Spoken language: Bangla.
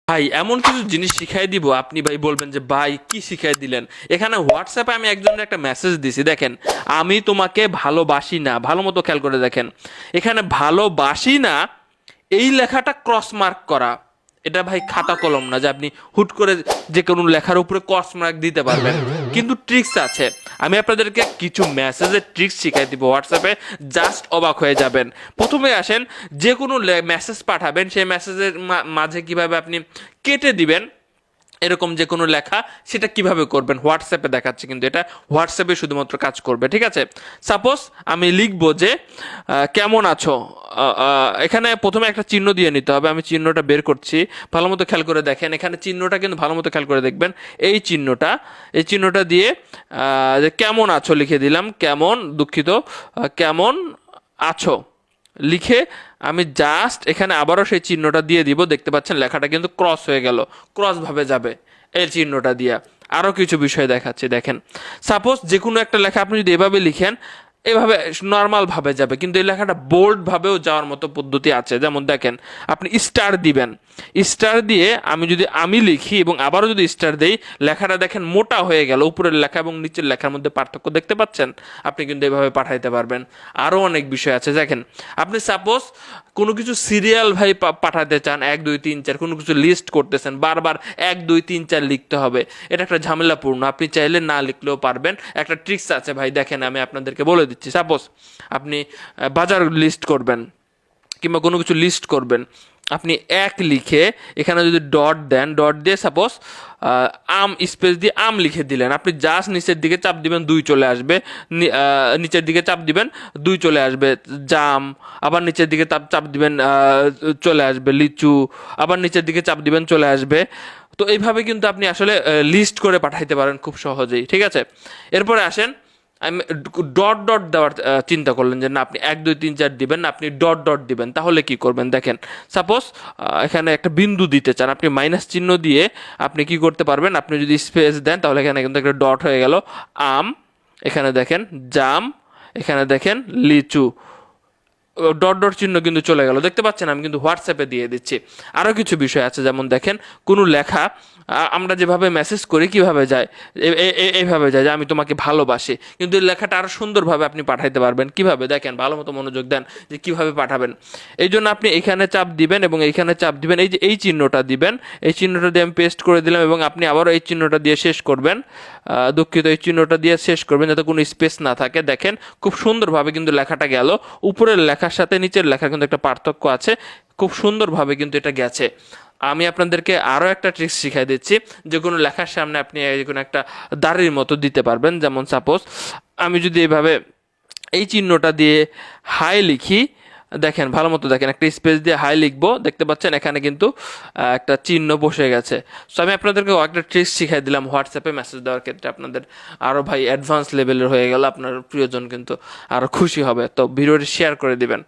ভাই এমন কিছু জিনিস শিখাই দিব, আপনি ভাই বলবেন যে ভাই কি শিখাই দিলেন। এখানে হোয়াটসঅ্যাপে আমি একজনের একটা মেসেজ দিছি, দেখেন আমি তোমাকে ভালোবাসি না, ভালো মতো খেয়াল করে দেখেন এখানে ভালোবাসি না এই লেখাটা ক্রস মার্ক করা। এটা ভাই খাতা কলম না যে আপনি হুট করে যে কোনো লেখার উপরে ক্রস মার্ক দিতে পারবেন, কিন্তু ট্রিক্স আছে। আমি আপনাদেরকে কিছু মেসেজের ট্রিক্স শিখাই দিব হোয়াটসঅ্যাপে, জাস্ট অবাক হয়ে যাবেন। প্রথমে আসেন, যে কোনো মেসেজ পাঠাবেন সেই মেসেজের মাঝে কিভাবে আপনি কেটে দিবেন এরকম যে কোনো লেখা, সেটা কিভাবে করবেন হোয়াটসঅ্যাপে দেখাচ্ছে, কিন্তু এটা হোয়াটসঅ্যাপে শুধুমাত্র কাজ করবে, ঠিক আছে। সাপোজ আমি লিখবো যে কেমন আছো, এখানে প্রথমে একটা চিহ্ন দিয়ে নিতে হবে। আমি চিহ্নটা বের করছি, ভালো মতো খেয়াল করে দেখেন। এখানে চিহ্নটা কিন্তু ভালো মতো খেয়াল করে দেখবেন, এই চিহ্নটা দিয়ে যে কেমন আছো লিখে দিলাম, কেমন, দুঃখিত, কেমন আছো লিখে আমি জাস্ট এখানে আবারও সেই চিহ্নটা দিয়ে দিব। দেখতে পাচ্ছেন লেখাটা কিন্তু ক্রস হয়ে গেল, ক্রস ভাবে যাবে এই চিহ্নটা দিয়া। আরও কিছু বিষয় দেখাচ্ছি, দেখেন সাপোজ যে কোনো একটা লেখা আপনি যদি এভাবে লিখেন, এভাবে নর্মাল ভাবে যাবে, কিন্তু এই লেখাটা বোল্ড ভাবেও যাওয়ার মতো পদ্ধতি আছে। যেমন দেখেন, আপনি স্টার দিবেন, স্টার দিয়ে আমি যদি আমি লিখি এবং আবারও যদি স্টার দেই, লেখাটা দেখেন মোটা হয়ে গেল। উপরের লেখা এবং নিচের লেখার মধ্যে পার্থক্য দেখতে পাচ্ছেন। আপনি কিন্তু এভাবে পাঠাইতে পারবেন। আরও অনেক বিষয় আছে, দেখেন আপনি সাপোজ কোনো কিছু সিরিয়াল ভাই পাঠাতে চান, 1 2 3 4 কোনো কিছু লিস্ট করতেছেন, বারবার 1 2 3 4 লিখতে হবে, এটা একটা ঝামেলাপূর্ণ। আপনি চাইলে না লিখলেও পারবেন, একটা ট্রিক্স আছে ভাই, দেখেন আমি আপনাদেরকে বলে দিচ্ছি। সাপোজ আপনি বাজার লিস্ট করবেন কিংবা কোনো কিছু লিস্ট করবেন, আপনি এক লিখে এখানে যদি ডট দেন, ডট দিয়ে সাপোজ আম স্পেস দিয়ে আম লিখে দিলেন, আপনি জাস্ট নিচের দিকে চাপ দিবেন 2 চলে আসবে, নিচের দিকে চাপ দিবেন 2 চলে আসবে জাম, আবার নিচের দিকে চাপ দিবেন চলে আসবে লিচু, আবার নিচের দিকে চাপ দিবেন চলে আসবে। তো এইভাবে কিন্তু আপনি আসলে লিস্ট করে পাঠাইতে পারেন খুব সহজেই, ঠিক আছে। এরপরে আসেন, আমি ডট ডট দেওয়ার চিন্তা করলেন যে না আপনি 1 2 3 4 দিবেন না, আপনি ডট ডট দিবেন, তাহলে কি করবেন দেখেন। সাপোজ এখানে একটা বিন্দু দিতে চান, আপনি মাইনাস চিহ্ন দিয়ে আপনি কি করতে পারবেন, আপনি যদি স্পেস দেন তাহলে এখানে কিন্তু একটা ডট হয়ে গেল আম, এখানে দেখেন জাম, এখানে দেখেন লিচু, ডট ডট চিহ্ন কিন্তু চলে গেল, দেখতে পাচ্ছেন। আমি কিন্তু হোয়াটসঅ্যাপে দিয়ে দিচ্ছি। আরও কিছু বিষয় আছে, যেমন দেখেন কোনো লেখা আমরা যেভাবে মেসেজ করি কিভাবে যায়, এইভাবে যায় যে আমি তোমাকে ভালোবাসি, কিন্তু এই লেখাটা আরও সুন্দরভাবে আপনি পাঠাইতে পারবেন। কিভাবে দেখেন, ভালো মতো মনোযোগ দেন যে কিভাবে পাঠাবেন। এই জন্য আপনি এখানে চাপ দিবেন এবং এইখানে চাপ দিবেন, এই যে এই চিহ্নটা দিবেন, এই চিহ্নটা দিয়ে আমি পেস্ট করে দিলাম এবং আপনি আবারও এই চিহ্নটা দিয়ে শেষ করবেন, দুঃখিত, এই চিহ্নটা দিয়ে শেষ করবেন যাতে কোনো স্পেস না থাকে। দেখেন খুব সুন্দরভাবে কিন্তু লেখাটা গেল, উপরের লেখার সাথে নিচের লেখার কিন্তু একটা পার্থক্য আছে, খুব সুন্দরভাবে কিন্তু এটা গেছে। আমি আপনাদেরকে আরও একটা ট্রিক্স শিখাই দিচ্ছি, যে কোনো লেখার সামনে আপনি যে কোনো একটা দাড়ির মতো দিতে পারবেন। যেমন সাপোজ আমি যদি এভাবে এই চিহ্নটা দিয়ে হাই লিখি, দেখেন ভালো মতো দেখেন, একটা স্পেস দিয়ে হাই লিখবো, দেখতে পাচ্ছেন এখানে কিন্তু একটা চিহ্ন বসে গেছে। সো আমি আপনাদেরকে একটা ট্রিক্স শিখাই দিলাম হোয়াটসঅ্যাপে মেসেজ দেওয়ার ক্ষেত্রে, আপনাদের আরও ভাই অ্যাডভান্স লেভেলের হয়ে গেল, আপনার প্রিয়জন কিন্তু আরও খুশি হবে। তো ভিডিওটি শেয়ার করে দিবেন।